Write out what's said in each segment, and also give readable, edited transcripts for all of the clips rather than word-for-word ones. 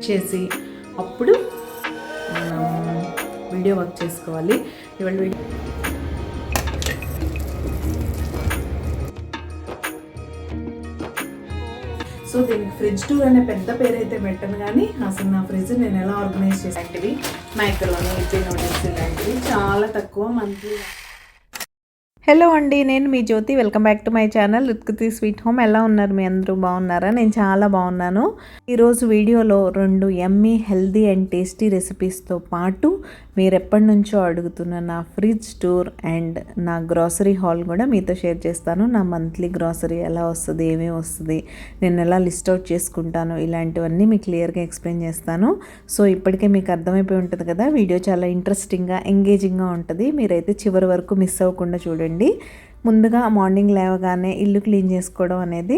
చేసి అప్పుడు మనం వీడియో వర్క్ చేసుకోవాలి. ఇవాళ వీడియో సో దీనికి ఫ్రిడ్జ్ టూర్ అనే పెద్ద పేరు అయితే పెట్టను, కానీ అసలు నా ఫ్రిడ్జ్ నేను ఎలా ఆర్గనైజ్ చేసేటివి మైక్రోని ఇప్పి నూడిల్స్ ఇలాంటివి చాలా తక్కువ మంత్లీ. హలో అండి, నేను మీ Jyothi. Welcome back to my channel రుత్కుతి స్వీట్ హోమ్. ఎలా ఉన్నారు మీ అందరూ? బాగున్నారా? నేను చాలా బాగున్నాను. ఈరోజు వీడియోలో 2 యమ్మీ హెల్దీ అండ్ టేస్టీ రెసిపీస్తో పాటు మీరు ఎప్పటి నుంచో అడుగుతున్న నా ఫ్రిడ్జ్ టూర్ అండ్ నా గ్రాసరీ హాల్ కూడా మీతో షేర్ చేస్తాను. నా మంత్లీ గ్రాసరీ ఎలా వస్తుంది, ఏమేమి వస్తుంది, నేను ఎలా లిస్ట్ అవుట్ చేసుకుంటాను, ఇలాంటివన్నీ మీకు క్లియర్గా ఎక్స్ప్లెయిన్ చేస్తాను. సో ఇప్పటికే మీకు అర్థమైపోయి ఉంటుంది కదా, వీడియో చాలా ఇంట్రెస్టింగ్గా ఎంగేజింగ్గా ఉంటుంది. మీరైతే చివరి వరకు మిస్ అవ్వకుండా చూడండి. ముందుగా మార్నింగ్ లేవగానే ఇల్లు క్లీన్ చేసుకోవడం అనేది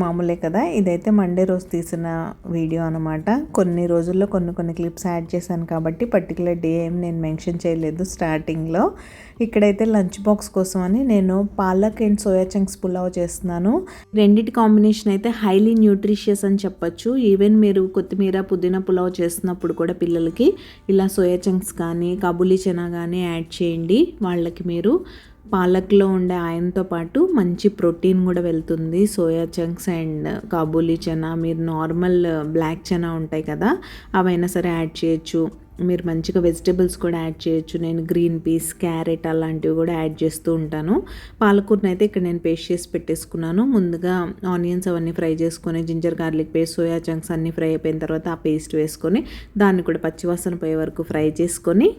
మామూలే కదా. ఇదైతే మండే రోజు తీసిన వీడియో అనమాట. కొన్ని రోజుల్లో కొన్ని క్లిప్స్ యాడ్ చేశాను కాబట్టి పర్టికులర్ డే ఏం నేను మెన్షన్ చేయలేదు స్టార్టింగ్లో. ఇక్కడైతే లంచ్ బాక్స్ కోసం అని నేను palak and soya chunks pulao చేస్తున్నాను. రెండిటి కాంబినేషన్ అయితే హైలీ న్యూట్రిషియస్ అని చెప్పచ్చు. ఈవెన్ మీరు కొత్తిమీర పుదీనా పులావ్ చేస్తున్నప్పుడు కూడా పిల్లలకి ఇలా సోయా చంక్స్ కానీ కాబూలీ చనా కానీ యాడ్ చేయండి. వాళ్ళకి మీరు పాలక్లో ఉండే ఆయన్తో పాటు మంచి ప్రోటీన్ కూడా వెళ్తుంది. Soya chunks and Kabuli chana, మీరు నార్మల్ బ్లాక్ చనా ఉంటాయి కదా, అవైనా సరే యాడ్ చేయొచ్చు. మీరు మంచిగా వెజిటేబుల్స్ కూడా యాడ్ చేయొచ్చు. నేను గ్రీన్ పీస్, క్యారెట్ అలాంటివి కూడా యాడ్ చేస్తూ ఉంటాను. పాలకూరని అయితే ఇక్కడ నేను పేస్ట్ చేసి పెట్టేసుకున్నాను. ముందుగా ఆనియన్స్ అవన్నీ ఫ్రై చేసుకొని, ginger garlic paste, soya chunks అన్నీ ఫ్రై అయిపోయిన తర్వాత ఆ పేస్ట్ వేసుకొని దాన్ని కూడా పచ్చివాసన పోయే వరకు ఫ్రై చేసుకొని,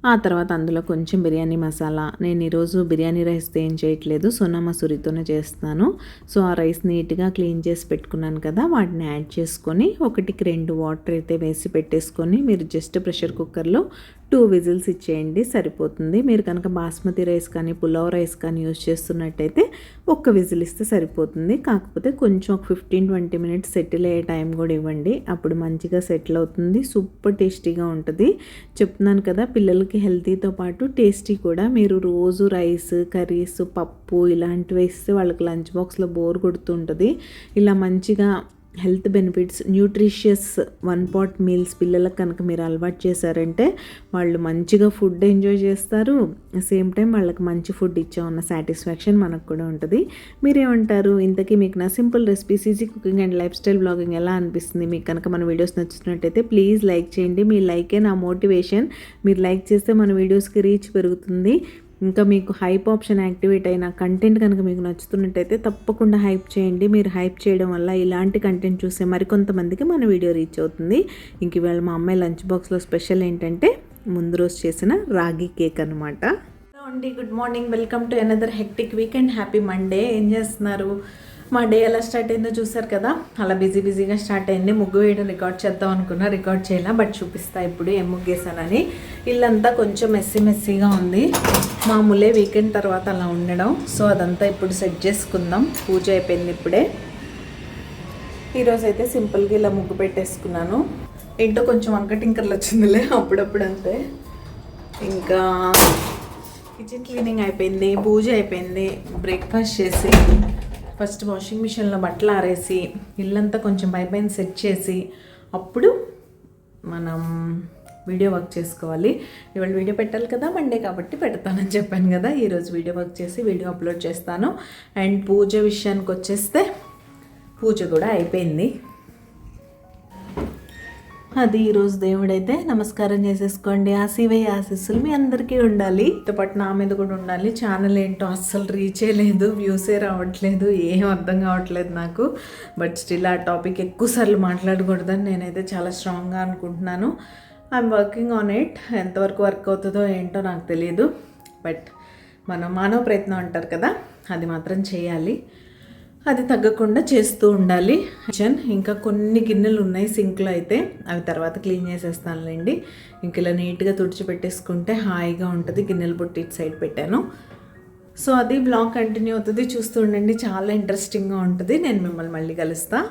ఆ తర్వాత అందులో కొంచెం బిర్యానీ మసాలా, నేను ఈరోజు బిర్యానీ రైస్తో ఏం చేయట్లేదు, సోనా మసూరితోనే చేస్తాను. సో ఆ రైస్ నీట్గా క్లీన్ చేసి పెట్టుకున్నాను కదా, వాటిని యాడ్ చేసుకొని 1-2 వాటర్ అయితే వేసి పెట్టేసుకొని మీరు జస్ట్ ప్రెషర్ కుక్కర్లో 2 విజిల్స్ ఇచ్చేయండి, సరిపోతుంది. మీరు కనుక బాస్మతి రైస్ కానీ పులావ్ రైస్ కానీ యూజ్ చేస్తున్నట్టయితే 1 విజిల్ ఇస్తే సరిపోతుంది. కాకపోతే కొంచెం ఒక 15-20 మినిట్స్ సెటిల్ అయ్యే టైం కూడా ఇవ్వండి, అప్పుడు మంచిగా సెటిల్ అవుతుంది. సూపర్ టేస్టీగా ఉంటుంది. చెప్తున్నాను కదా, పిల్లలకి హెల్తీతో పాటు టేస్టీ కూడా. మీరు రోజు రైస్, కర్రీస్, పప్పు ఇలాంటివి వేస్తే వాళ్ళకి లంచ్ బాక్స్లో బోర్ కొడుతుంటుంది. ఇలా మంచిగా health benefits, nutritious 1 pot meals పిల్లలకు కనుక మీరు అలవాటు చేశారంటే వాళ్ళు మంచిగా ఫుడ్ ఎంజాయ్ చేస్తారు. సేమ్ టైం వాళ్ళకి మంచి ఫుడ్ ఇచ్చామన్న సాటిస్ఫాక్షన్ మనకు కూడా ఉంటుంది. మీరేమంటారు? ఇంతకీ మీకు నా simple recipes, easy cooking and life style blogging ఎలా అనిపిస్తుంది? మీకు కనుక మన వీడియోస్ నచ్చుతున్నట్టయితే ప్లీజ్ లైక్ చేయండి. మీ లైకే నా మోటివేషన్. మీరు లైక్ చేస్తే మన వీడియోస్కి రీచ్ పెరుగుతుంది. ఇంకా మీకు హైప్ ఆప్షన్ యాక్టివేట్ అయిన కంటెంట్ కనుక మీకు నచ్చుతున్నట్టయితే తప్పకుండా హైప్ చేయండి. మీరు హైప్ చేయడం వల్ల ఇలాంటి కంటెంట్ చూసే మరికొంతమందికి మన వీడియో రీచ్ అవుతుంది. ఇంక ఇవాళ మా అమ్మాయి లంచ్ బాక్స్లో స్పెషల్ ఏంటంటే ముందు రోజు చేసిన రాగి కేక్ అనమాట. హలో అండి, good morning, welcome to another hectic week and happy Monday. ఏం చేస్తున్నారు? మా డే ఎలా స్టార్ట్ అయిందో చూసారు కదా, అలా బిజీగా స్టార్ట్ అయింది. ముగ్గు వేయడం రికార్డ్ చేద్దాం అనుకున్నా, రికార్డ్ చేయాల, బట్ చూపిస్తా ఇప్పుడు ఏం ముగ్గేసానని. ఇల్లంతా కొంచెం మెస్సీగా ఉంది, మామూలే వీకెండ్ తర్వాత అలా ఉండడం. సో అదంతా ఇప్పుడు సెట్ చేసుకుందాం. పూజ అయిపోయింది ఇప్పుడే. ఈరోజైతే సింపుల్గా ఇలా ముగ్గు పెట్టేసుకున్నాను. ఏంటో కొంచెం వంకటింకర్లు వచ్చిందిలే అప్పుడప్పుడు అంతే. ఇంకా కిచెన్ క్లీనింగ్ అయిపోయింది, పూజ అయిపోయింది, బ్రేక్ఫాస్ట్ చేసి ఫస్ట్ వాషింగ్ మిషన్లో బట్టలు ఆరేసి ఇల్లంతా కొంచెం పైపైన సెట్ చేసి అప్పుడు మనం వీడియో వర్క్ చేసుకోవాలి. ఇవాళ వీడియో పెట్టాలి కదా, మండే కాబట్టి పెడతానని చెప్పాను కదా. ఈరోజు వీడియో వర్క్ చేసి వీడియో అప్లోడ్ చేస్తాను. అండ్ పూజ విషయానికి వచ్చేస్తే పూజ కూడా అయిపోయింది. అది ఈరోజు దేవుడైతే నమస్కారం చేసేసుకోండి. ఆశీవయ్య ఆశీస్సులు మీ అందరికీ ఉండాలి, పాటు నా మీద కూడా ఉండాలి. ఛానల్ ఏంటో అస్సలు రీచే లేదు, వ్యూసే రావట్లేదు, ఏం అర్థం కావట్లేదు నాకు. బట్ స్టిల్ ఆ టాపిక్ ఎక్కువసార్లు మాట్లాడకూడదని నేనైతే చాలా స్ట్రాంగ్గా అనుకుంటున్నాను. I'm working on it. ఎంతవరకు వర్క్ అవుతుందో ఏంటో నాకు తెలియదు, బట్ మనం మానవ ప్రయత్నం అంటారు కదా, అది మాత్రం చేయాలి. అది తగ్గకుండా చేస్తూ ఉండాలి. ఇంకా కొన్ని గిన్నెలు ఉన్నాయి సింక్లో, అయితే అవి తర్వాత క్లీన్ చేసేస్తానులేండి. ఇంక ఇలా నీట్గా తుడిచిపెట్టేసుకుంటే హాయిగా ఉంటుంది. గిన్నెలు బుట్టి ఇటు సైడ్ పెట్టాను. సో అది బ్లాగ్ కంటిన్యూ అవుతుంది, చూస్తూ ఉండండి, చాలా ఇంట్రెస్టింగ్గా ఉంటుంది. నేను మిమ్మల్ని మళ్ళీ కలుస్తా.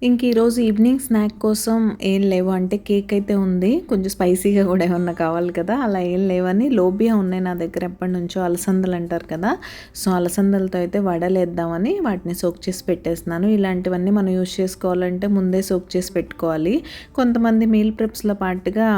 ఇంక ఈరోజు ఈవినింగ్ స్నాక్ కోసం ఏం లేవు, అంటే కేక్ అయితే ఉంది, కొంచెం స్పైసీగా కూడా ఏమన్నా కావాలి కదా, అలా ఏం లేవని లోబియా ఉన్నాయి నా దగ్గర ఎప్పటి నుంచో, అలసందలు అంటారు కదా, సో అలసందలతో అయితే వడలేద్దామని వాటిని సోక్ చేసి పెట్టేస్తున్నాను. ఇలాంటివన్నీ మనం యూజ్ చేసుకోవాలంటే ముందే సోక్ చేసి పెట్టుకోవాలి. కొంతమంది మీల్ ప్రిప్స్లో పాటుగా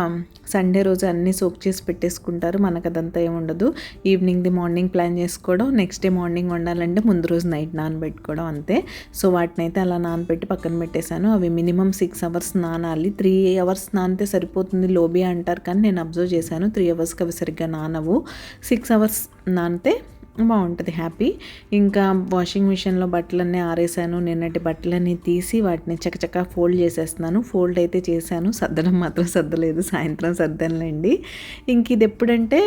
సండే రోజు అన్నీ సోక్ చేసి పెట్టేసుకుంటారు, మనకు అదంతా ఏముండదు. ఈవినింగ్ది మార్నింగ్ ప్లాన్ చేసుకోవడం, నెక్స్ట్ డే మార్నింగ్ వండాలంటే ముందు రోజు నైట్ నానబెట్టుకోవడం అంతే. సో వాటిని అయితే అలా నానబెట్టి పక్కన పెట్టేశాను. అవి మినిమం 6 అవర్స్ నానాలి. 3 అవర్స్ నానితే సరిపోతుంది లోబియా అంటారు, కానీ నేను అబ్జర్వ్ చేశాను 3 అవర్స్కి అవి సరిగ్గా నానవు. 6 అవర్స్ నానితే బాగుంటుంది, హ్యాపీ. ఇంకా వాషింగ్ మిషన్లో బట్టలన్నీ ఆరేసాను. నిన్నటి బట్టలన్నీ తీసి వాటిని చకచకా ఫోల్డ్ చేసేస్తున్నాను. ఫోల్డ్ అయితే చేశాను, సర్దడం మాత్రం సర్దలేదు, సాయంత్రం సర్దనులేండి. ఇంక ఇది ఎప్పుడంటే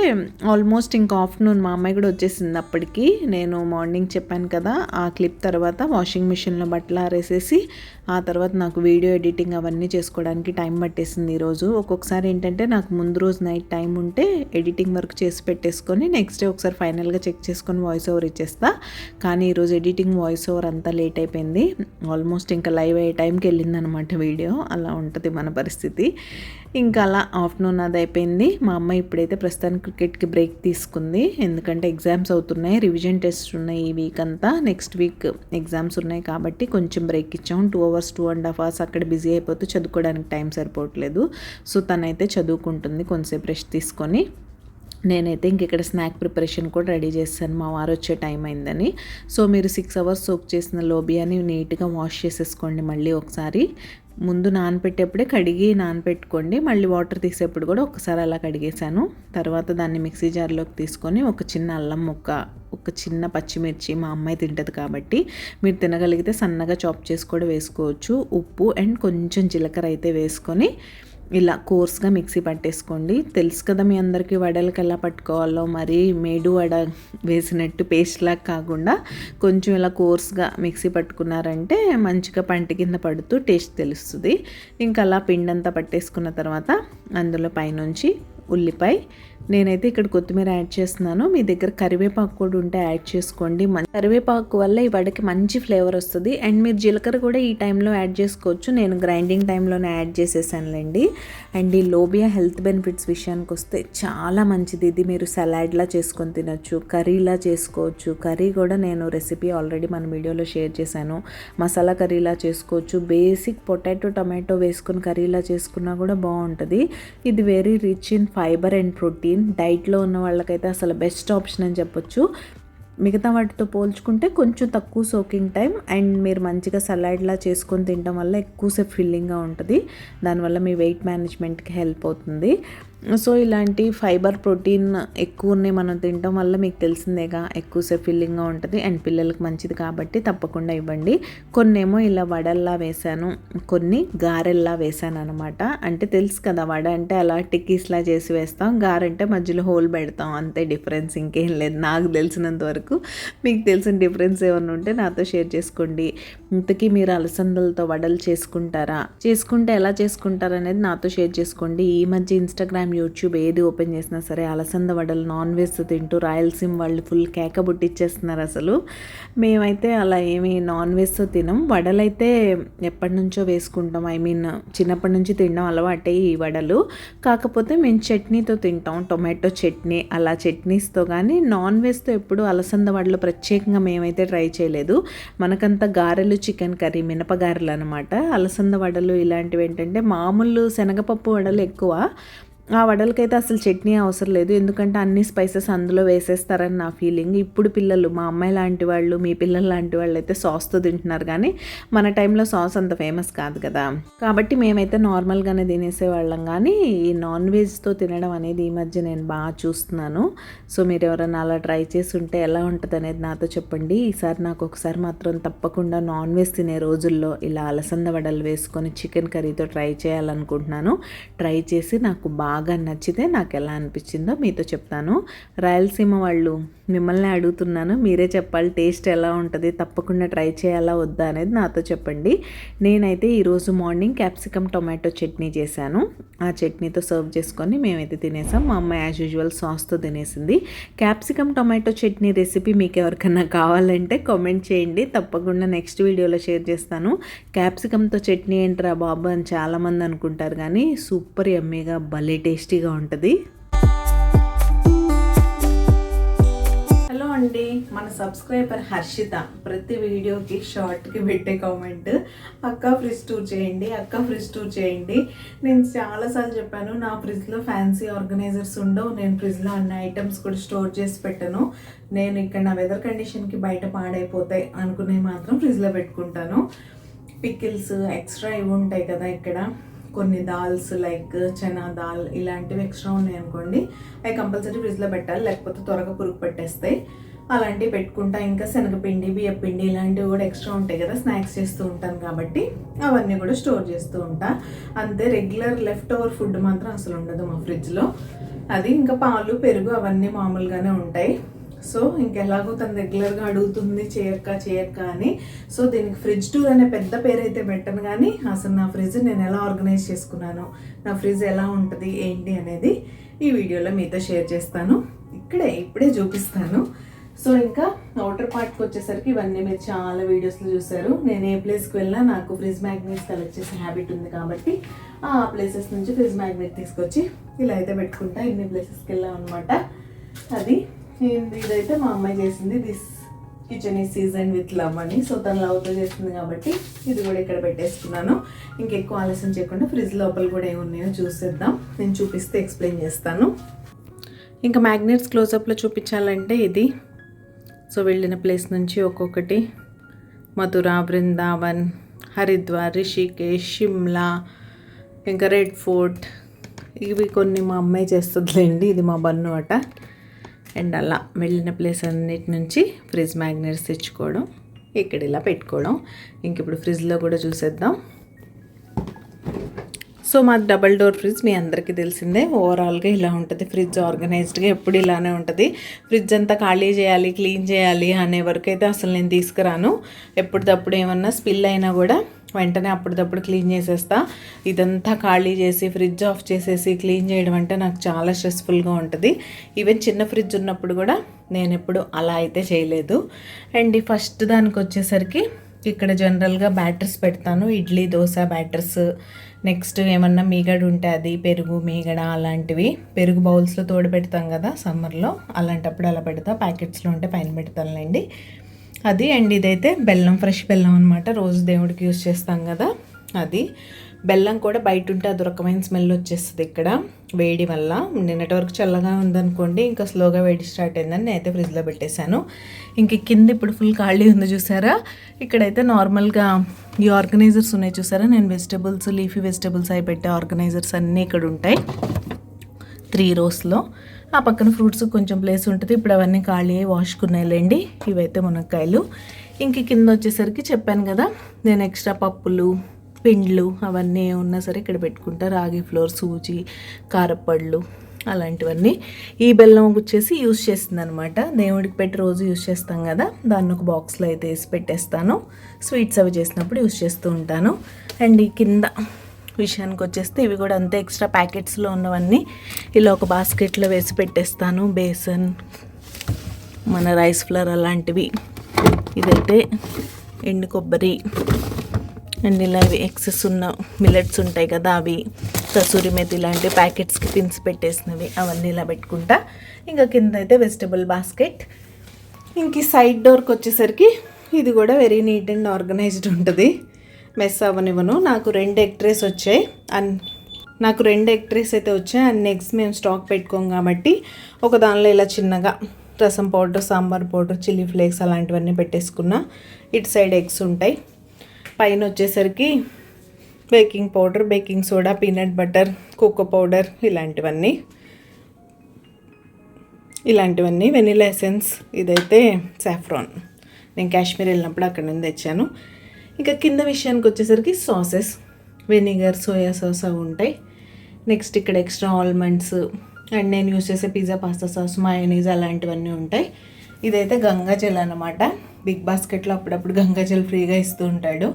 ఆల్మోస్ట్ ఇంకా ఆఫ్టర్నూన్ మా అమ్మాయి కూడా వచ్చేసింది. అప్పటికి నేను మార్నింగ్ చెప్పాను కదా, ఆ క్లిప్ తర్వాత వాషింగ్ మిషన్లో బట్టలు ఆరేసేసి ఆ తర్వాత నాకు వీడియో ఎడిటింగ్ అవన్నీ చేసుకోవడానికి టైం పట్టేసింది ఈరోజు. ఒక్కొక్కసారి ఏంటంటే నాకు ముందు రోజు నైట్ టైం ఉంటే ఎడిటింగ్ వర్క్ చేసి పెట్టేసుకొని నెక్స్ట్ డే ఒకసారి ఫైనల్గా చెక్ చేసుకొని వాయిస్ ఓవర్ ఇచ్చేస్తా. కానీ ఈరోజు ఎడిటింగ్ వాయిస్ ఓవర్ అంతా లేట్ అయిపోయింది. ఆల్మోస్ట్ ఇంకా లైవ్ అయ్యే టైంకి వెళ్ళిందనమాట వీడియో. అలా ఉంటుంది మన పరిస్థితి. ఇంకా అలా ఆఫ్టర్నూన్ అది అయిపోయింది. మా అమ్మ ఇప్పుడైతే ప్రస్తుతానికి క్రికెట్కి బ్రేక్ తీసుకుంది, ఎందుకంటే ఎగ్జామ్స్ అవుతున్నాయి, రివిజన్ టెస్ట్ ఉన్నాయి ఈ వీక్ అంతా. నెక్స్ట్ వీక్ ఎగ్జామ్స్ ఉన్నాయి కాబట్టి కొంచెం బ్రేక్ ఇచ్చాం. 2 అవర్స్ 2.5 అవర్స్ అక్కడ బిజీ అయిపోతూ చదువుకోవడానికి టైం సరిపోవట్లేదు. సో తనైతే చదువుకుంటుంది కొంతసేపు రెస్ట్ తీసుకొని. నేనైతే ఇంక ఇక్కడ స్నాక్ ప్రిపరేషన్ కూడా రెడీ చేస్తాను, మా వారు వచ్చే టైం అయిందని. సో మీరు 6 అవర్స్ సోక్ చేసిన లోబియాని నీట్గా వాష్ చేసేసుకోండి. మళ్ళీ ఒకసారి ముందు నానపెట్టేప్పుడే కడిగి నానపెట్టుకోండి, మళ్ళీ వాటర్ తీసేప్పుడు కూడా ఒకసారి అలా కడిగేసాను. తర్వాత దాన్ని మిక్సీ జార్లోకి తీసుకొని ఒక చిన్న అల్లం ముక్క, ఒక చిన్న పచ్చిమిర్చి, మా అమ్మాయి తింటుంది కాబట్టి మీరు తినగలిగితే సన్నగా చాప్ చేసి కూడా వేసుకోవచ్చు. ఉప్పు అండ్ కొంచెం జీలకర్ర అయితే వేసుకొని ఇలా కోర్స్గా మిక్సీ పట్టేసుకోండి. తెలుసు కదా మీ అందరికీ వడలకి ఎలా పట్టుకోవాలో, మరి మేడు వడ వేసినట్టు పేస్ట్ లాగా కాకుండా కొంచెం ఇలా కోర్స్గా మిక్సీ పట్టుకున్నారంటే మంచిగా పంట కింద పడుతూ టేస్ట్ తెలుస్తుంది. ఇంకా అలా పిండంతా పట్టేసుకున్న తర్వాత అందులో పైనుంచి ఉల్లిపాయ, నేనైతే ఇక్కడ కొత్తిమీర యాడ్ చేస్తున్నాను. మీ దగ్గర కరివేపాకు కూడా ఉంటే యాడ్ చేసుకోండి. కరివేపాకు వల్ల ఈ వడకి మంచి ఫ్లేవర్ వస్తుంది. అండ్ మీరు జీలకర్ర కూడా ఈ టైంలో యాడ్ చేసుకోవచ్చు, నేను గ్రైండింగ్ టైంలోనే యాడ్ చేసేసానులేండి. అండ్ ఈ లోబియా హెల్త్ బెనిఫిట్స్ విషయానికి వస్తే చాలా మంచిది. ఇది మీరు సలాడ్లా చేసుకొని తినచ్చు, కర్రీలా చేసుకోవచ్చు. కర్రీ కూడా నేను రెసిపీ ఆల్రెడీ మన వీడియోలో షేర్ చేశాను. మసాలా కర్రీలా చేసుకోవచ్చు, బేసిక్ పొటాటో టమాటో వేసుకొని కర్రీలా చేసుకున్నా కూడా బాగుంటుంది. ఇది very rich in fibre and protein. డైట్లో ఉన్న వాళ్ళకైతే అసలు బెస్ట్ ఆప్షన్ అని చెప్పొచ్చు. మిగతా వాటితో పోల్చుకుంటే కొంచెం తక్కువ సోకింగ్ టైం, అండ్ మీరు మంచిగా సలాడ్లా చేసుకొని తినడం వల్ల ఎక్కువసేపు ఫిల్లింగ్గా ఉంటుంది. దానివల్ల మీ వెయిట్ మేనేజ్మెంట్కి హెల్ప్ అవుతుంది. సో ఇలాంటి ఫైబర్ ప్రోటీన్ ఎక్కువ ఉన్నాయి మనం తినడం వల్ల, మీకు తెలిసిందేగా, ఎక్కువసేపు ఫిల్లింగ్గా ఉంటుంది అండ్ పిల్లలకు మంచిది కాబట్టి తప్పకుండా ఇవ్వండి. కొన్నేమో ఇలా వడల్లా వేశాను, కొన్ని గారెల్లా వేశాను అనమాట. అంటే తెలుసు కదా, వడ అంటే అలా టిక్కీస్లా చేసి వేస్తాం, గారెంటే మధ్యలో హోల్ పెడతాం, అంతే డిఫరెన్స్, ఇంకేం లేదు నాకు తెలిసినంత వరకు. మీకు తెలిసిన డిఫరెన్స్ ఏమన్నా ఉంటే నాతో షేర్ చేసుకోండి. ఇంతకీ మీరు అలసందలతో వడలు చేసుకుంటారా, చేసుకుంటే ఎలా చేసుకుంటారు అనేది నాతో షేర్ చేసుకోండి. ఈ మధ్య ఇన్స్టాగ్రామ్, యూట్యూబ్ ఏది ఓపెన్ చేసినా సరే అలసంద వడలు నాన్ వెజ్ తింటూ రాయలసీమ వాళ్ళు ఫుల్ కేక బుట్టిచ్చేస్తున్నారు అసలు. మేమైతే అలా ఏమి నాన్ వెజ్ తినం, వడలైతే ఎప్పటి నుంచో వేసుకుంటాం. చిన్నప్పటి నుంచి తినడం అలవాటే ఈ వడలు. కాకపోతే మేము చట్నీతో తింటాం, టొమాటో చట్నీ, అలా చట్నీస్తో. కానీ నాన్ వెజ్తో ఎప్పుడు అలసంద వడలు ప్రత్యేకంగా మేమైతే ట్రై చేయలేదు. మనకంతా గారెలు, చికెన్ కర్రీ, మినపగారెలు అనమాట. అలసంద వడలు ఇలాంటివి ఏంటంటే మామూలు శనగపప్పు వడలు ఎక్కువ. ఆ వడలకైతే అసలు చట్నీ అవసరం లేదు, ఎందుకంటే అన్ని స్పైసెస్ అందులో వేసేస్తారని నా ఫీలింగ్. ఇప్పుడు పిల్లలు, మా అమ్మాయి లాంటి వాళ్ళు, మీ పిల్లలు లాంటి వాళ్ళు అయితే సాస్తో తింటున్నారు, కానీ మన టైంలో సాస్ అంత ఫేమస్ కాదు కదా, కాబట్టి మేమైతే నార్మల్గానే తినేసేవాళ్ళం. కానీ ఈ నాన్ వెజ్తో తినడం అనేది ఈ మధ్య నేను బాగా చూస్తున్నాను. సో మీరు ఎవరైనా అలా ట్రై చేసి ఉంటే ఎలా ఉంటుంది అనేది నాతో చెప్పండి. ఈసారి నాకు ఒకసారి మాత్రం తప్పకుండా నాన్ వెజ్ తినే రోజుల్లో ఇలా అలసంద వడలు వేసుకొని చికెన్ కర్రీతో ట్రై చేయాలనుకుంటున్నాను. ట్రై చేసి నాకు బాగా నచ్చితే నాకు ఎలా అనిపించిందో మీతో చెప్తాను. రాయలసీమ వాళ్ళు మిమ్మల్ని అడుగుతున్నాను, మీరే చెప్పాలి టేస్ట్ ఎలా ఉంటుంది, తప్పకుండా ట్రై చేయాలా వద్దా అనేది నాతో చెప్పండి. నేనైతే ఈరోజు మార్నింగ్ క్యాప్సికమ్ టొమాటో చట్నీ చేశాను. ఆ చట్నీతో సర్వ్ చేసుకొని మేమైతే తినేసాం. మా అమ్మ యాజ్ యూజువల్ సాస్తో తినేసింది. క్యాప్సికమ్ టొమాటో చట్నీ రెసిపీ మీకు ఎవరికైనా కావాలంటే కామెంట్ చేయండి, తప్పకుండా నెక్స్ట్ వీడియోలో షేర్ చేస్తాను. క్యాప్సికమ్తో చట్నీ ఏంట్రా బాబు అని చాలామంది అనుకుంటారు, కానీ సూపర్ యమ్మీగా భలే టేస్టీగా ఉంటుంది. హలో అండి, మన సబ్స్క్రైబర్ హర్షిత ప్రతి వీడియోకి షార్ట్కి పెట్టే కామెంట్, అక్క ఫ్రిడ్జ్ టూర్ చేయండి, అక్క ఫ్రిడ్జ్ టూర్ చేయండి. నేను చాలాసార్లు చెప్పాను, నా ఫ్రిడ్జ్లో ఫ్యాన్సీ ఆర్గనైజర్స్ ఉండవు, నేను ఫ్రిడ్జ్లో అన్ని ఐటమ్స్ కూడా స్టోర్ చేసి పెట్టను. నేను ఇక్కడ నా వెదర్ కండిషన్కి బయట పాడైపోతాయి అనుకునే మాత్రం ఫ్రిడ్జ్లో పెట్టుకుంటాను. పికిల్స్ ఎక్స్ట్రా ఇవి ఉంటాయి కదా, ఇక్కడ కొన్ని దాల్స్ లైక్ చనా దాల్ ఇలాంటివి ఎక్స్ట్రా ఉన్నాయి అనుకోండి, అవి కంపల్సరీ ఫ్రిడ్జ్లో పెట్టాలి, లేకపోతే త్వరగా పురుగు పెట్టేస్తాయి. అలాంటివి పెట్టుకుంటా. ఇంకా శనగపిండి, బియ్యపిండి ఇలాంటివి కూడా ఎక్స్ట్రా ఉంటాయి కదా, స్నాక్స్ చేస్తూ ఉంటాను కాబట్టి అవన్నీ కూడా స్టోర్ చేస్తూ ఉంటా. అంతే, రెగ్యులర్ లెఫ్ట్ ఓవర్ ఫుడ్ మాత్రం అసలు ఉండదు మా ఫ్రిడ్జ్లో. అది ఇంకా పాలు పెరుగు అవన్నీ మామూలుగానే ఉంటాయి. సో ఇంకెలాగో తను రెగ్యులర్గా అడుగుతుంది చేయక్క అని. సో దీనికి ఫ్రిడ్జ్ టూర్ అనే పెద్ద పేరు అయితే పెట్టను, కానీ అసలు నా ఫ్రిడ్జ్ నేను ఎలా ఆర్గనైజ్ చేసుకున్నాను, నా ఫ్రిడ్జ్ ఎలా ఉంటుంది ఏంటి అనేది ఈ వీడియోలో మీతో షేర్ చేస్తాను. ఇప్పుడే చూపిస్తాను. సో ఇంకా అవుటర్ పార్ట్కి వచ్చేసరికి ఇవన్నీ మీరు చాలా వీడియోస్లో చూసారు. నేను ఏ ప్లేస్కి వెళ్ళినా నాకు ఫ్రిడ్జ్ మ్యాగ్నెట్స్ కలెక్ట్ చేసే హ్యాబిట్ ఉంది కాబట్టి ఆ ప్లేసెస్ నుంచి ఫ్రిడ్జ్ మ్యాగ్నెట్ తీసుకొచ్చి ఇలా అయితే పెట్టుకుంటా. ఇన్ని ప్లేసెస్కి వెళ్ళాం అనమాట. అది ఇదైతే మా అమ్మాయి చేసింది, దిస్ కిచెన్ ఈ సీజన్ విత్ లవ్ అని. సో తను లవ్తో చేస్తుంది కాబట్టి ఇది కూడా ఇక్కడ పెట్టేసుకున్నాను. ఇంకెక్కువ ఆలస్యం చేయకుండా ఫ్రిడ్జ్ లోపల కూడా ఏమున్నాయో చూసేద్దాం. నేను చూపిస్తే ఎక్స్ప్లెయిన్ చేస్తాను. ఇంకా మ్యాగ్నెట్స్ క్లోజప్లో చూపించాలంటే ఇది. సో వెళ్ళిన ప్లేస్ నుంచి ఒక్కొక్కటి, మథురా, బృందావన్, హరిద్వార్, రిషికేష్, షిమ్లా, ఇంకా రెడ్ ఫోర్ట్, ఇవి కొన్ని మా అమ్మాయి చేస్తుందిలేండి. ఇది మా బన్ను అట. అండ్ అలా వెళ్ళిన ప్లేస్ అన్నిటి నుంచి ఫ్రిడ్జ్ మ్యాగ్నెట్స్ తెచ్చుకోవడం, ఇక్కడ ఇలా పెట్టుకోవడం. ఇంక ఇప్పుడు ఫ్రిడ్జ్లో కూడా చూసేద్దాం. సో మాది డబల్ డోర్ ఫ్రిడ్జ్, మీ అందరికీ తెలిసిందే. ఓవరాల్గా ఇలా ఉంటుంది ఫ్రిడ్జ్, ఆర్గనైజ్డ్గా ఎప్పుడు ఇలానే ఉంటుంది. ఫ్రిడ్జ్ అంతా ఖాళీ చేయాలి, క్లీన్ చేయాలి అనే వరకు అయితే అసలు నేను తీసుకురాను. ఎప్పటికప్పుడు ఏమన్నా స్పిల్ అయినా కూడా వెంటనే అప్పటిదప్పుడు క్లీన్ చేసేస్తా. ఇదంతా ఖాళీ చేసి ఫ్రిడ్జ్ ఆఫ్ చేసేసి క్లీన్ చేయడం అంటే నాకు చాలా స్ట్రెస్ఫుల్గా ఉంటుంది. ఈవెన్ చిన్న ఫ్రిడ్జ్ ఉన్నప్పుడు కూడా నేను ఎప్పుడు అలా అయితే చేయలేదు. అండ్ ఈ ఫస్ట్ దానికి వచ్చేసరికి ఇక్కడ జనరల్గా బ్యాటర్స్ పెడతాను, ఇడ్లీ దోశ బ్యాటర్స్. నెక్స్ట్ ఏమన్నా మీగడ ఉంటే అది, పెరుగు మీగడ అలాంటివి. పెరుగు బౌల్స్లో తోడు పెడతాం కదా సమ్మర్లో, అలాంటప్పుడు అలా పెడతా. ప్యాకెట్స్లో ఉంటే పైన పెడతానులేండి అది. అండ్ ఇదైతే బెల్లం, ఫ్రెష్ బెల్లం అనమాట, రోజు దేవుడికి యూజ్ చేస్తాం కదా అది. బెల్లం కూడా బయట ఉంటే అది రకమైన స్మెల్ వచ్చేస్తుంది ఇక్కడ వేడి వల్ల. నిన్నటి వరకు చల్లగా ఉందనుకోండి, ఇంకా స్లోగా వేడి స్టార్ట్ అయిందని నేనైతే ఫ్రిడ్జ్లో పెట్టేశాను. ఇంక కింద ఇప్పుడు ఫుల్ ఖాళీ ఉంది చూసారా. ఇక్కడైతే నార్మల్గా ఈ ఆర్గనైజర్స్ ఉన్నాయి చూసారా, నేను వెజిటబుల్స్, లీఫీ వెజిటబుల్స్ అవి పెట్టే ఆర్గనైజర్స్ అన్నీ ఇక్కడ ఉంటాయి 3 రోస్లో. ఆ పక్కన ఫ్రూట్స్ కొంచెం ప్లేస్ ఉంటుంది. ఇప్పుడు అవన్నీ ఖాళీ అయ్యి వాష్కున్నాయిలేండి. ఇవైతే మునక్కాయలు. ఇంక కింద వచ్చేసరికి చెప్పాను కదా, నేను ఎక్స్ట్రా పప్పులు, పిండ్లు అవన్నీ ఉన్నా సరే ఇక్కడ పెట్టుకుంటా. రాగి ఫ్లోర్, సూజీ, కారపళ్ళు అలాంటివన్నీ. ఈ బెల్లం వచ్చేసి యూజ్ చేస్తుంది అనమాట, దేవుడికి పెట్టి రోజు యూజ్ చేస్తాం కదా, దాన్ని ఒక బాక్స్లో అయితే వేసి పెట్టేస్తాను. స్వీట్స్ అవి చేసినప్పుడు యూజ్ చేస్తూ ఉంటాను. అండ్ ఈ కింద విషయానికి వచ్చేస్తే ఇవి కూడా అంతే, ఎక్స్ట్రా ప్యాకెట్స్లో ఉన్నవన్నీ ఇలా ఒక బాస్కెట్లో వేసి పెట్టేస్తాను. బేసన్, మన రైస్ ఫ్లవర్ అలాంటివి. ఇదైతే ఎండు కొబ్బరి అండ్ ఇలా ఇవి ఎక్సెస్ ఉన్న మిల్లెట్స్ ఉంటాయి కదా అవి, కసూరి మెతి ఇలాంటి ప్యాకెట్స్కి పిన్స్ పెట్టేసినవి అవన్నీ ఇలా పెట్టుకుంటా. ఇంకా కింద అయితే వెజిటబుల్ బాస్కెట్. ఇంక సైడ్ డోర్కి వచ్చేసరికి ఇది కూడా వెరీ నీట్ అండ్ ఆర్గనైజ్డ్ ఉంటుంది, మెస్ అవ్వనివ్వను. నాకు 2 ఎగ్ ట్రేస్ వచ్చాయి, నాకు 2 ఎగ్ ట్రేస్ అయితే వచ్చాయి. అండ్ ఎగ్స్ మేము స్టాక్ పెట్టుకోం కాబట్టి ఒక దానిలో ఇలా చిన్నగా rasam powder, sambar powder, chilli flakes అలాంటివన్నీ పెట్టేసుకున్నా. ఇటు సైడ్ ఎగ్స్ ఉంటాయి. పైన వచ్చేసరికి baking powder, baking soda, peanut butter, cocoa powder ఇలాంటివన్నీ వెనిలా ఎసెన్స్. ఇదైతే సాఫ్రాన్, నేను కాశ్మీర్ వెళ్ళినప్పుడు అక్కడ నుంచి తెచ్చాను. ఇంకా కింద విషయానికి వచ్చేసరికి సాసెస్, వెనిగర్, సోయా సాస్ అవి ఉంటాయి. నెక్స్ట్ ఇక్కడ ఎక్స్ట్రా ఆల్మండ్స్ అండ్ నేను యూస్ చేసే పిజ్జా పాస్తా సాస్, మయోనీస్ అలాంటివన్నీ ఉంటాయి. ఇదైతే గంగాజల్ అనమాట. బిగ్ బాస్కెట్లో అప్పుడప్పుడు గంగాజల్ ఫ్రీగా ఇస్తూ ఉంటాడు.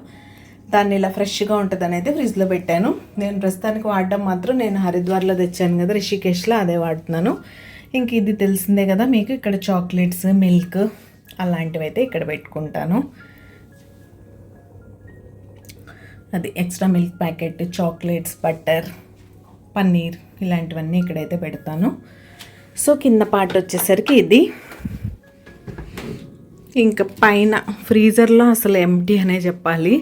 దాన్ని ఇలా ఫ్రెష్గా ఉంటుందని అయితే ఫ్రిడ్జ్లో పెట్టాను. నేను ప్రస్తుతానికి వాడడం మాత్రం నేను హరిద్వార్లో తెచ్చాను కదా, రిషికేష్లో, అదే వాడుతున్నాను. ఇంక ఇది తెలిసిందే కదా మీకు. ఇక్కడ చాక్లెట్స్, మిల్క్ అలాంటివి అయితే ఇక్కడ పెట్టుకుంటాను. అది extra milk packet, chocolates, butter, paneer ఇలాంటివన్నీ ఇక్కడైతే పెడతాను. సో కింద పార్ట్ వచ్చేసరికి ఇది. ఇంకా పైన ఫ్రీజర్లో అసలు ఎంటీ అనే చెప్పాలి.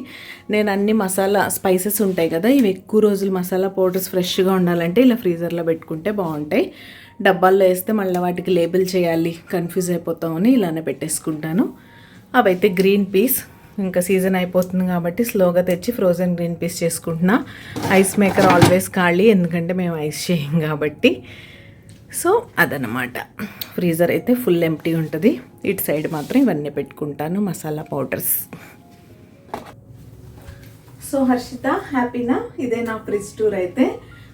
నేను అన్ని మసాలా స్పైసెస్ ఉంటాయి కదా, ఇవి ఎక్కువ రోజులు మసాలా పౌడర్స్ ఫ్రెష్గా ఉండాలంటే ఇలా ఫ్రీజర్లో పెట్టుకుంటే బాగుంటాయి. డబ్బాల్లో వేస్తే మళ్ళీ వాటికి లేబుల్ చేయాలి, కన్ఫ్యూజ్ అయిపోతామని ఇలానే పెట్టేసుకుంటాను. అవైతే గ్రీన్ పీస్ ఇంకా సీజన్ అయిపోతుంది కాబట్టి స్లోగా తెచ్చి ఫ్రోజన్ గ్రీన్ పీస్ చేసుకుంటున్నా. ఐస్ మేకర్ ఆల్వేస్ ఖాళీ, ఎందుకంటే మేము ఐస్ చేయం కాబట్టి. సో అదనమాట. ఫ్రీజర్ అయితే ఫుల్ ఎంప్టీ ఉంటుంది. ఇటు సైడ్ మాత్రం ఇవన్నీ పెట్టుకుంటాను మసాలా పౌడర్స్. సో హర్షిత, హ్యాపీనా? ఇదే నా ఫ్రిడ్జ్ టూర్ అయితే.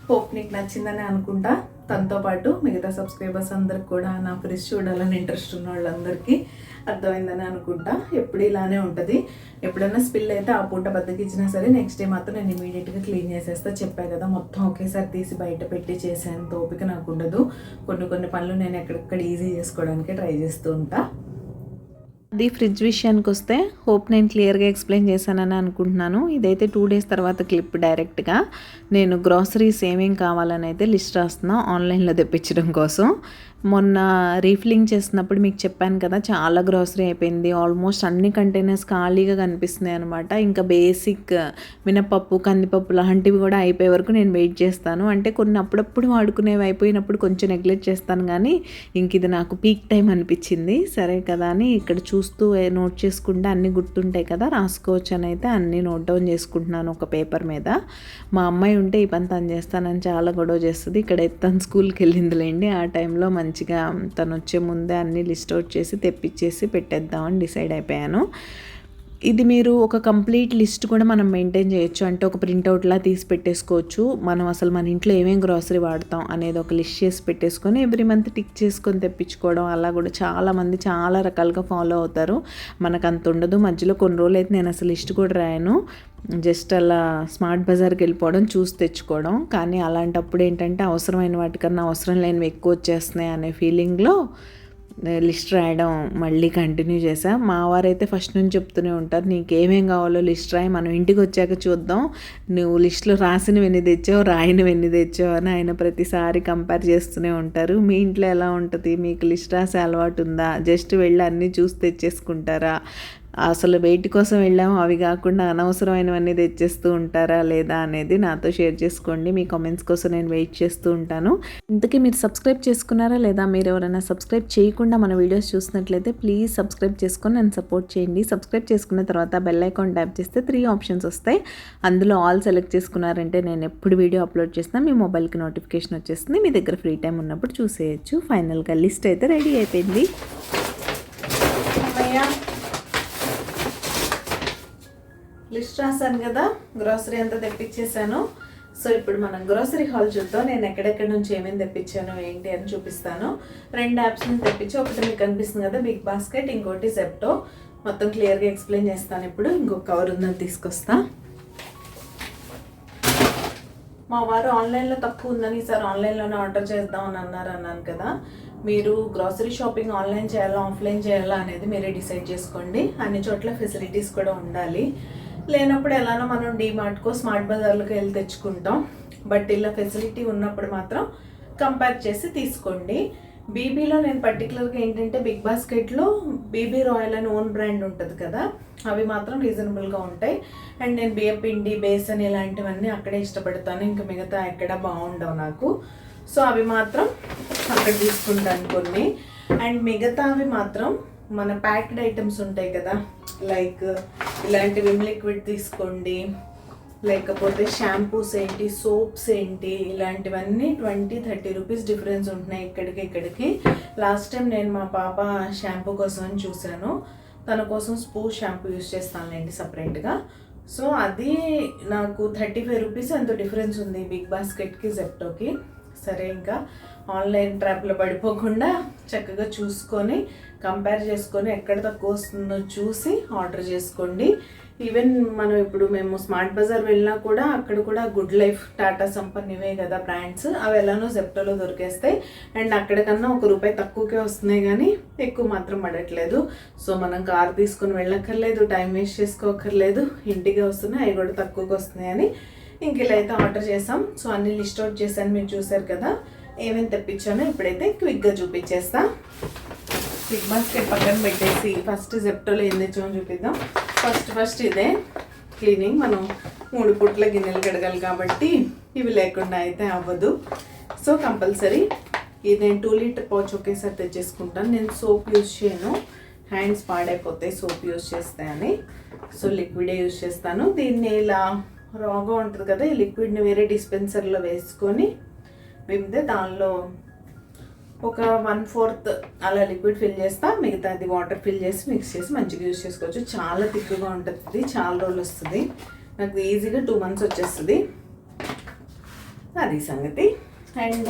హోప్ నీకు నచ్చిందని అనుకుంటా. తనతో పాటు మిగతా సబ్స్క్రైబర్స్ అందరికి కూడా నా ఫ్రిడ్జ్ చూడాలని ఇంట్రెస్ట్ ఉన్న వాళ్ళందరికీ అర్థమైందని అనుకుంటా. ఎప్పుడు ఇలానే ఉంటుంది. ఎప్పుడైనా స్పిల్ అయితే ఆ పూట బద్దకిచ్చినా సరే నెక్స్ట్ డే మాత్రం నేను ఇమీడియట్గా క్లీన్ చేసేస్తా. చెప్పా కదా, మొత్తం ఒకేసారి తీసి బయట పెట్టి చేసేంత ఓపిక నాకు ఉండదు. కొన్ని పనులు నేను ఎక్కడెక్కడ ఈజీ చేసుకోవడానికి ట్రై చేస్తూ ఉంటా. అది ఫ్రిడ్జ్ విషయానికి వస్తే హోప్ నేను క్లియర్గా ఎక్స్ప్లెయిన్ చేశానని అనుకుంటున్నాను. ఇదైతే 2 days తర్వాత క్లిప్. డైరెక్ట్గా నేను గ్రాసరీస్ ఏమేమి కావాలని అయితే లిస్ట్ రాస్తున్నా ఆన్లైన్లో తెప్పించడం కోసం. మొన్న రీఫిల్లింగ్ చేసినప్పుడు మీకు చెప్పాను కదా, చాలా గ్రాసరీ అయిపోయింది. ఆల్మోస్ట్ అన్ని కంటైనర్స్ ఖాళీగా కనిపిస్తున్నాయి అనమాట. ఇంకా బేసిక్ మినపప్పు, కందిపప్పు లాంటివి కూడా అయిపోయే వరకు నేను వెయిట్ చేస్తాను. అంటే కొన్ని అప్పుడప్పుడు వాడుకునేవి అయిపోయినప్పుడు కొంచెం నెగ్లెక్ట్ చేస్తాను, కానీ ఇంక ఇది నాకు పీక్ టైం అనిపించింది. సరే కదా అని ఇక్కడ చూస్తూ నోట్ చేసుకుంటే అన్నీ గుర్తుంటాయి కదా, రాసుకోవచ్చు అని అయితే అన్నీ నోట్ డౌన్ చేసుకుంటున్నాను ఒక పేపర్ మీద. మా అమ్మాయి ఉంటే ఈ పని తను చేస్తానని చాలా గొడవ చేస్తుంది. ఇక్కడైతే తను స్కూల్కి వెళ్ళిందిలేండి. ఆ టైంలో మంచిగా తను వచ్చే ముందే అన్నీ లిస్ట్ అవుట్ చేసి తెప్పించేసి పెట్టేద్దామని డిసైడ్ అయిపోయాను. ఇది మీరు ఒక కంప్లీట్ లిస్ట్ కూడా మనం మెయింటైన్ చేయొచ్చు. అంటే ఒక ప్రింట్అవుట్లా తీసి పెట్టేసుకోవచ్చు. మనం అసలు మన ఇంట్లో ఏమేమి గ్రాసరీ వాడతాం అనేది ఒక లిస్ట్ చేసి పెట్టేసుకొని ఎవ్రీ మంత్ టిక్ చేసుకొని తెప్పించుకోవడం, అలా కూడా చాలామంది చాలా రకాలుగా ఫాలో అవుతారు. మనకు అంత ఉండదు. మధ్యలో కొన్ని రోజులు అయితే నేను అసలు లిస్ట్ కూడా రాయను, జస్ట్ అలా స్మార్ట్ బజార్కి వెళ్ళిపోవడం, చూసి తెచ్చుకోవడం. కానీ అలాంటప్పుడు ఏంటంటే అవసరమైన వాటికన్నా అవసరం లేనివి ఎక్కువ వచ్చేస్తున్నాయి అనే ఫీలింగ్లో లిస్ట్ రాయడం మళ్ళీ కంటిన్యూ చేశా. మా వారైతే ఫస్ట్ నుంచి చెప్తూనే ఉంటారు, నీకేమేం కావాలో లిస్ట్ రాయి, మనం ఇంటికి వచ్చాక చూద్దాం, నువ్వు లిస్టులో రాసినవి ఎన్ని తెచ్చావు, రాయినవి ఎన్ని తెచ్చావు అని ఆయన ప్రతిసారి కంపేర్ చేస్తూనే ఉంటారు. మీ ఇంట్లో ఎలా ఉంటుంది? మీకు లిస్ట్ రాసే అలవాటు ఉందా? జస్ట్ వెళ్ళి అన్నీ చూసి తెచ్చేసుకుంటారా? అసలు వెయిట్ కోసం వెళ్ళాము, అవి కాకుండా అనవసరమైనవన్నీ తెచ్చేస్తూ ఉంటారా లేదా అనేది నాతో షేర్ చేసుకోండి. మీ కామెంట్స్ కోసం నేను వెయిట్ చేస్తూ ఉంటాను. ఇంతకీ మీరు సబ్స్క్రైబ్ చేసుకున్నారా లేదా? మీరు ఎవరైనా సబ్స్క్రైబ్ చేయకుండా మన వీడియోస్ చూసినట్లయితే ప్లీజ్ సబ్స్క్రైబ్ చేసుకొని నన్ను సపోర్ట్ చేయండి. సబ్స్క్రైబ్ చేసుకున్న తర్వాత బెల్ ఐకాన్ ట్యాప్ చేస్తే 3 ఆప్షన్స్ వస్తాయి. అందులో ఆల్ సెలెక్ట్ చేసుకున్నారంటే నేను ఎప్పుడు వీడియో అప్లోడ్ చేసినా మీ మొబైల్కి నోటిఫికేషన్ వచ్చేస్తుంది. మీ దగ్గర ఫ్రీ టైం ఉన్నప్పుడు చూసేయచ్చు. ఫైనల్గా లిస్ట్ అయితే రెడీ అయిపోయింది. లిస్ట్ రాశాను కదా, గ్రాసరీ అంతా తెప్పించేసాను. సో ఇప్పుడు మనం గ్రాసరీ హాల్ చూద్దాం. నేను ఎక్కడెక్కడి నుంచి ఏమేమి తెప్పించాను ఏంటి అని చూపిస్తాను. 2 యాప్స్ నుంచి తెప్పించి, ఒకటి మీకు కనిపిస్తుంది కదా బిగ్ బాస్కెట్, ఇంకోటి జెప్టో. మొత్తం క్లియర్గా ఎక్స్ప్లెయిన్ చేస్తాను. ఇప్పుడు ఇంకొక కవర్ ఉందని తీసుకొస్తా. మా వారు ఆన్లైన్లో తక్కువ ఉందని ఈసారి ఆన్లైన్లోనే ఆర్డర్ చేద్దాం అని అన్నాను కదా. మీరు గ్రాసరీ షాపింగ్ ఆన్లైన్ చేయాలా ఆఫ్లైన్ చేయాలా అనేది మీరే డిసైడ్ చేసుకోండి. అన్ని చోట్ల ఫెసిలిటీస్ కూడా ఉండాలి. లేనప్పుడు ఎలానో మనం డీమార్ట్కో స్మార్ట్ బజార్లకు వెళ్ళి తెచ్చుకుంటాం. బట్ ఇలా ఫెసిలిటీ ఉన్నప్పుడు మాత్రం కంపేర్ చేసి తీసుకోండి. బీబీలో నేను పర్టికులర్గా ఏంటంటే బిగ్ బాస్కెట్లో బీబీ రాయల్ అని ఓన్ బ్రాండ్ ఉంటుంది కదా, అవి మాత్రం రీజనబుల్గా ఉంటాయి. అండ్ నేను బియ్యపిండి, బేసన్ ఇలాంటివన్నీ అక్కడే ఇష్టపడతాను. ఇంకా మిగతా ఎక్కడ బాగుండవు నాకు. సో అవి మాత్రం అక్కడ తీసుకుంటాను కొన్ని. అండ్ మిగతావి మాత్రం మన ప్యాక్డ్ ఐటమ్స్ ఉంటాయి కదా, లైక్ ఇలాంటి విమ్ లిక్విడ్ తీసుకోండి, లేకపోతే షాంపూస్ ఏంటి, సోప్స్ ఏంటి, ఇలాంటివన్నీ 20-30 రూపీస్ డిఫరెన్స్ ఉంటున్నాయి ఇక్కడికి. లాస్ట్ టైం నేను మా పాప షాంపూ కోసం అని చూశాను. తన కోసం స్పూర్ షాంపూ యూజ్ చేస్తానులేండి సపరేట్గా. సో అది నాకు 35 రూపీస్ ఎంతో డిఫరెన్స్ ఉంది బిగ్ బాస్కెట్కి జెప్టోకి. సరే ఇంకా ఆన్లైన్ ట్రాప్లో పడిపోకుండా చక్కగా చూసుకొని కంపేర్ చేసుకొని ఎక్కడ తక్కువ వస్తుందో చూసి ఆర్డర్ చేసుకోండి. ఈవెన్ మనం ఇప్పుడు మేము స్మార్ట్ బజార్ వెళ్ళినా కూడా అక్కడ కూడా గుడ్ లైఫ్, టాటా సంపన్ ఇవే కదా బ్రాండ్స్, అవి ఎలానో జెప్టోలో దొరికేస్తాయి. అండ్ అక్కడికన్నా ₹1 తక్కువకే వస్తున్నాయి కానీ ఎక్కువ మాత్రం పడట్లేదు. సో మనం కార్ తీసుకుని వెళ్ళక్కర్లేదు, టైం వేస్ట్ చేసుకోక్కర్లేదు, ఇంటికి వస్తున్నాయి, అవి కూడా తక్కువకి వస్తున్నాయని ఇంక ఇలా అయితే ఆర్డర్ చేసాం. సో అన్ని లిస్ట్ అవుట్ చేశాను, మీరు చూసారు కదా ఏమేమి తెప్పించానో. ఇప్పుడైతే క్విక్గా చూపించేస్తా. బిగ్ బాస్కెట్ పక్కన పెట్టేసి ఫస్ట్ జెప్టోలో ఏం తెచ్చామో చూపిద్దాం. ఫస్ట్ ఇదే క్లీనింగ్. మనం 3 పూట్ల గిన్నెలు కడగాలి కాబట్టి ఇవి లేకుండా అయితే అవ్వదు. సో కంపల్సరీ ఇది నేను 2 లీటర్ పౌచ్ ఒకేసారి తెచ్చేసుకుంటాను. నేను సోప్ యూజ్ చేయను, హ్యాండ్స్ పాడైపోతాయి సోప్ యూజ్ చేస్తాయని. సో లిక్విడే యూజ్ చేస్తాను. దీన్ని ఇలా రాగా ఉంటుంది కదా, ఈ లిక్విడ్ని వేరే డిస్పెన్సర్లో వేసుకొని వింటే దానిలో ఒక 1/4 అలా లిక్విడ్ ఫిల్ చేస్తా, మిగతాది వాటర్ ఫిల్ చేసి మిక్స్ చేసి మంచిగా యూజ్ చేసుకోవచ్చు. చాలా థిక్గా ఉంటుంది, ఇది చాలా రోజులు వస్తుంది. నాకు ఈజీగా 2 months వచ్చేస్తుంది. అది సంగతి. అండ్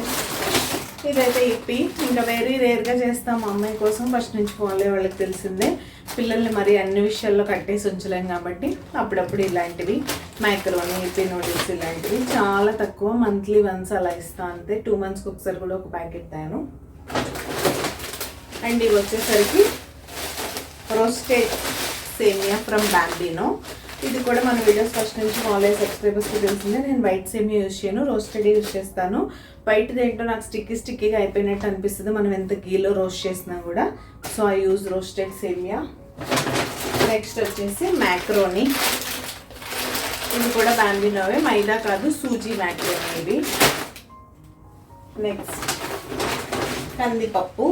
ఇదైతే ఇప్పి ఇంకా వెరీ రేర్గా చేస్తాం మా అమ్మాయి కోసం. ఫస్ట్ నుంచి వాళ్ళే వాళ్ళకి తెలిసిందే, పిల్లల్ని మరి అన్ని విషయాల్లో కట్టేసి ఉంచలేం కాబట్టి అప్పుడప్పుడు ఇలాంటివి మ్యాకరోని, ఇప్పి నూడిల్స్ ఇలాంటివి చాలా తక్కువ, మంత్లీ వన్స్ అలా ఇస్తా అంతే. 2 monthsకి ఒకసారి కూడా ఒక ప్యాకెట్ తాను. అండ్ ఇవి వచ్చేసరికి రోస్టెడ్ సేమియా ఫ్రమ్ బాంబినో. ఇది కూడా మన వీడియోస్ ఫస్ట్ నుంచి ఫాలో అయ్యే సబ్స్క్రైబర్స్కి తెలిసిందే. నేను వైట్ సేమియా యూజ్ చేయను, రోస్టెడ్ యూజ్ చేస్తాను. వైట్ది ఏంటో నాకు స్టిక్కీగా అయిపోయినట్టు అనిపిస్తుంది మనం ఎంత గీలో రోస్ట్ చేసినా కూడా. సో ఐ యూజ్ రోస్టెడ్ సేమియా. నెక్స్ట్ వచ్చేసి మ్యాక్రోని. ఇది కూడా బాంబినోవే, మైదా కాదు, సూజీ మ్యాక్రోని ఇవి. నెక్స్ట్ కందిపప్పు,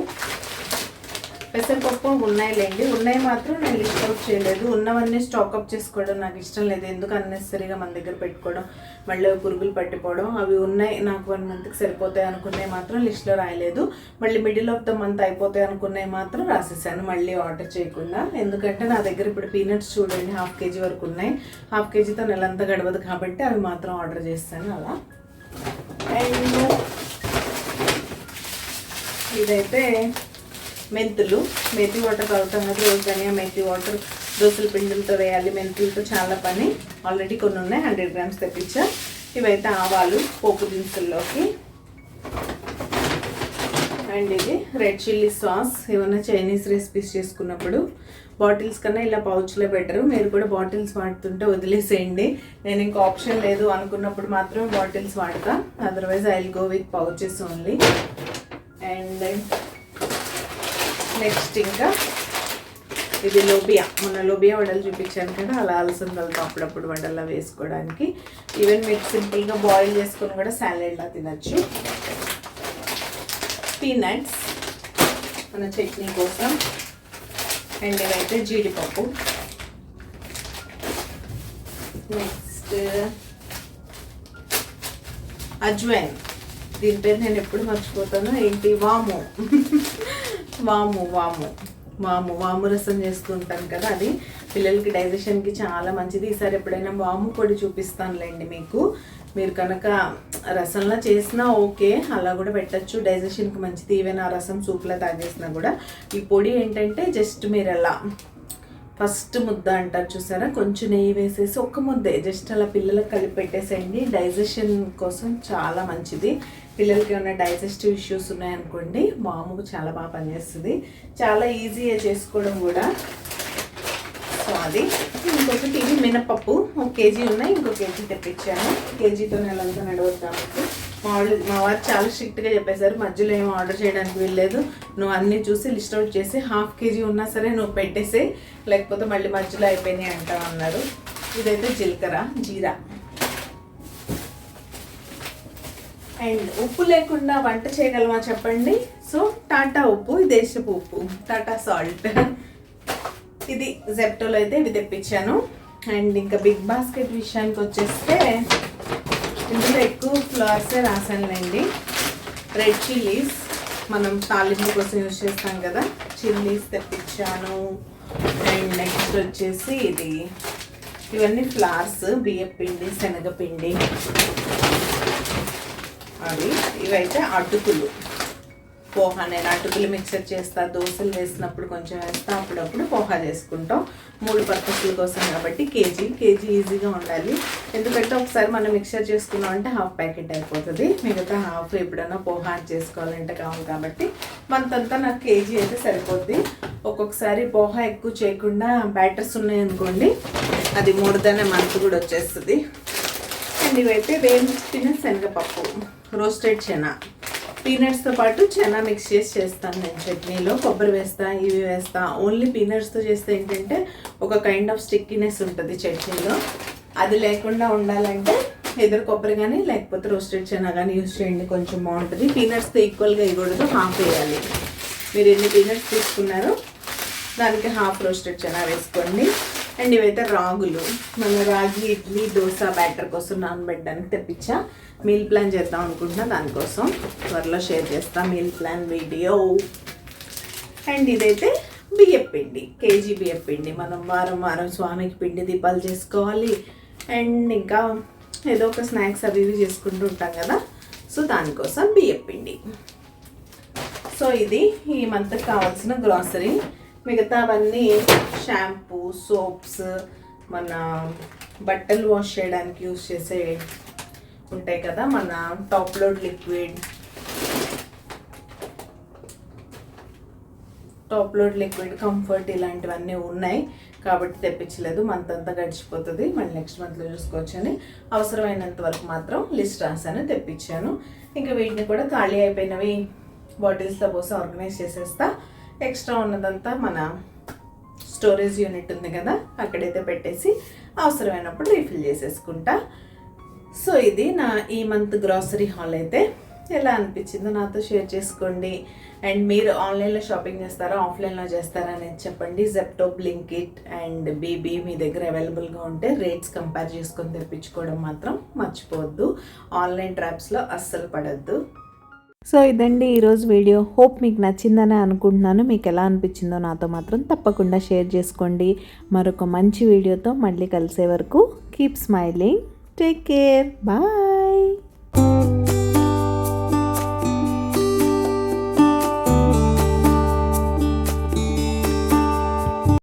పెసరపప్పు ఉన్నాయిలేండి, ఉన్నాయి మాత్రం నేను లిస్ట్ అవుట్ చేయలేదు. ఉన్నవన్నీ స్టాక్అప్ చేసుకోవడం నాకు ఇష్టం లేదు, ఎందుకు అన్నెసరీగా మన దగ్గర పెట్టుకోవడం, మళ్ళీ పురుగులు పట్టిపోవడం. అవి ఉన్నాయి నాకు 1 monthకి సరిపోతాయి అనుకున్నాయి మాత్రం లిస్ట్లో రాయలేదు. మళ్ళీ మిడిల్ ఆఫ్ ద మంత్ అయిపోతాయి అనుకున్నాయి మాత్రం రాసేసాను మళ్ళీ ఆర్డర్ చేయకుండా. ఎందుకంటే నా దగ్గర ఇప్పుడు పీనట్స్ చూడండి 1/2 kg వరకు ఉన్నాయి, 1/2 kgతో నెలంతా గడవదు కాబట్టి అవి మాత్రం ఆర్డర్ చేస్తాను అలా. అండ్ ఇదైతే మెంతులు, మెథి వాటర్ తాగుతాం కదా రోజు, ధనియా మెథి వాటర్ దోసల పిండిలతో వేయాలి, మెంతులతో చాలా పని. ఆల్రెడీ కొన్ని ఉన్నాయి, 100 grams తెప్పించా. ఇవైతే ఆవాలు పోపు దినుసుల్లోకి. అండ్ ఇది రెడ్ చిల్లీ సాస్, ఏమైనా చైనీస్ రెసిపీస్ చేసుకున్నప్పుడు. బాటిల్స్ కన్నా ఇలా పౌచ్లో బెటరు. మీరు కూడా బాటిల్స్ వాడుతుంటే వదిలేసేయండి, నేను ఇంకా ఆప్షన్ లేదు అనుకున్నప్పుడు మాత్రమే బాటిల్స్ వాడతా, otherwise I will go with pouches only. And next ఇంకా ఇది లోబియా, మొన్న లోబియా వడలు చూపించాను కదా, అలా అలసందలతో అప్పుడప్పుడు వడల్లా వేసుకోవడానికి. ఈవెన్ మీరు సింపుల్గా బాయిల్ చేసుకొని కూడా సాలెడ్లా తినచ్చు. పీనట్స్ మన చట్నీ కోసం. అండ్ ఇవైతే జీడిపప్పు. నెక్స్ట్ అజ్వైన్, దీని పేరు నేను ఎప్పుడు మర్చిపోతాను, ఏంటి వాము. వాము రసం చేస్తూ ఉంటాను కదా, అది పిల్లలకి డైజెషన్కి చాలా మంచిది. ఈసారి ఎప్పుడైనా వాము పొడి చూపిస్తానులేండి మీకు. మీరు కనుక రసంలో చేసినా ఓకే, అలా కూడా పెట్టచ్చు, డైజెషన్కి మంచిది. ఈవెన్ ఆ రసం సూప్లో తాగేసినా కూడా. ఈ పొడి ఏంటంటే జస్ట్ మీరు ఎలా ఫస్ట్ ముద్ద అంటారు చూసారా, కొంచెం నెయ్యి వేసేసి ఒక్క ముద్దే జస్ట్ అలా పిల్లలకు కలిపి పెట్టేసేయండి. డైజెషన్ కోసం చాలా మంచిది. పిల్లలకి ఏమైనా డైజెస్టివ్ ఇష్యూస్ ఉన్నాయనుకోండి, వాము చాలా బాగా పనిచేస్తుంది. చాలా ఈజీగా చేసుకోవడం కూడా. సో అది. ఇంకొకటి ఇది మినపప్పు, 1 kg ఉన్నాయి, ఇంకో kg తెప్పించాను. కేజీతో నెలంతా నడవద్దు కాబట్టి మా వారు చాలా స్ట్రిక్ట్గా చెప్పేశారు, మధ్యలో ఏం ఆర్డర్ చేయడానికి వీల్లేదు, నువ్వు అన్నీ చూసి లిస్ట్ అవుట్ చేసి 1/2 kg ఉన్నా సరే నువ్వు పెట్టేసే, లేకపోతే మళ్ళీ మధ్యలో అయిపోయినాయి అంటావు అన్నారు. ఇదైతే జీరా. అండ్ ఉప్పు లేకుండా వంట చేయగలమా చెప్పండి? సో టాటా ఉప్పు, దేశపు ఉప్పు, టాటా సాల్ట్. ఇది జెప్టోలో అయితే ఇవి తెప్పించాను. అండ్ ఇంకా బిగ్ బాస్కెట్ విషయానికి వచ్చేస్తే ఇందులో ఎక్కువ ఫ్లవర్సే రాసానులేండి. రెడ్ చిల్లీస్ మనం తాలింపు కోసం యూజ్ చేస్తాం కదా, చిల్లీస్ తెప్పించాను. అండ్ నెక్స్ట్ వచ్చేసి ఇవన్నీ ఫ్లవర్స్, బియ్యపిండి, శనగపిండి అవి. ఇవైతే అటుకులు, పోహా నేను అటుకులు మిక్సర్ చేస్తా, దోశలు వేసినప్పుడు కొంచెం వేస్తా, అప్పుడప్పుడు పోహా చేసుకుంటాం. 3 పర్పస్ల కోసం కాబట్టి కేజీ ఈజీగా ఉండాలి. ఎందుకంటే ఒకసారి మనం మిక్సర్ చేసుకున్నాం అంటే హాఫ్ ప్యాకెట్ అయిపోతుంది, మిగతా హాఫ్ ఎప్పుడైనా పోహా చేసుకోవాలంటే కావాలి కాబట్టి మంతంతా నాకు కేజీ అయితే సరిపోద్ది. ఒక్కొక్కసారి పోహా ఎక్కువ చేయకుండా బ్యాటర్స్ ఉన్నాయనుకోండి, అది మూడుదనే మంత్ కూడా వచ్చేస్తుంది. అండ్ ఇవైతే వేయించిన శనగపప్పు, రోస్టెడ్ చెనా, పీనట్స్తో పాటు చెనా మిక్స్ చేసి చేస్తాను నేను చట్నీలో. కొబ్బరి వేస్తా, ఇవి వేస్తా. ఓన్లీ పీనట్స్తో చేస్తే ఏంటంటే ఒక కైండ్ ఆఫ్ స్టిక్కీనెస్ ఉంటుంది చట్నీలో. అది లేకుండా ఉండాలంటే ఎదురు కొబ్బరి కానీ లేకపోతే రోస్టెడ్ చెనా కానీ యూజ్ చేయండి, కొంచెం బాగుంటుంది. పీనట్స్తో ఈక్వల్గా వేయకూడదు, హాఫ్ వేయాలి. మీరు ఎన్ని పీనట్స్ తీసుకున్నారో దానికి హాఫ్ రోస్టెడ్ చెనా వేసుకోండి. అండ్ ఇవైతే రాగులు, మన రాగి ఇడ్లీ దోశ బ్యాటర్ కోసం నానబెట్టడానికి తెప్పించా. మీల్ ప్లాన్ చేద్దాం అనుకుంటున్నా, దానికోసం త్వరలో షేర్ చేస్తా మీల్ ప్లాన్ వీడియో. అండ్ ఇదైతే బియ్యపిండి, కేజీ బియ్యపిండి. మనం వారం స్వామికి పిండి దీపాలు చేసుకోవాలి. అండ్ ఇంకా ఏదో ఒక స్నాక్స్ అవి ఇవి చేసుకుంటూ ఉంటాం కదా, సో దానికోసం బియ్యపిండి. సో ఇది ఈ మంత్కి కావాల్సిన గ్రాసరీ. మిగతావన్నీ షాంపూ, సోప్స్, మన బట్టలు వాష్ చేయడానికి యూజ్ చేసే ఉంటాయి కదా, మన టాప్ లోడ్ లిక్విడ్, కంఫర్ట్, ఇలాంటివన్నీ ఉన్నాయి కాబట్టి తెప్పించలేదు. మంత్ అంతా గడిచిపోతుంది, మళ్ళీ నెక్స్ట్ మంత్లో చూసుకోవచ్చని అవసరమైనంత వరకు మాత్రం లిస్ట్ రాసాను, తెప్పించాను. ఇంకా వీటిని కూడా ఖాళీ అయిపోయినవి బాటిల్స్లో పోసి ఆర్గనైజ్ చేసేస్తా. ఎక్స్ట్రా ఉన్నదంతా మన స్టోరేజ్ యూనిట్ ఉంది కదా, అక్కడైతే పెట్టేసి అవసరమైనప్పుడు రీఫిల్ చేసేసుకుంటా. సో ఇది నా ఈ మంత్ గ్రాసరీ హాల్. అయితే ఎలా అనిపించిందో నాతో షేర్ చేసుకోండి. అండ్ మీరు ఆన్లైన్లో షాపింగ్ చేస్తారా, ఆఫ్లైన్లో చేస్తారా అనేది చెప్పండి. జెప్టో, బ్లింకిట్ అండ్ బీబీ మీ దగ్గర అవైలబుల్గా ఉంటే రేట్స్ కంపేర్ చేసుకొని తెప్పించుకోవడం మాత్రం మర్చిపోవద్దు. ఆన్లైన్ ట్రాప్స్లో అస్సలు పడద్దు. సో ఇదండి ఈరోజు వీడియో. హోప్ మీకు నచ్చిందని అనుకుంటున్నాను. మీకు ఎలా అనిపించిందో నాతో మాత్రం తప్పకుండా షేర్ చేసుకోండి. మరొక మంచి వీడియోతో మళ్ళీ కలిసే వరకు keep smiling, take care, bye.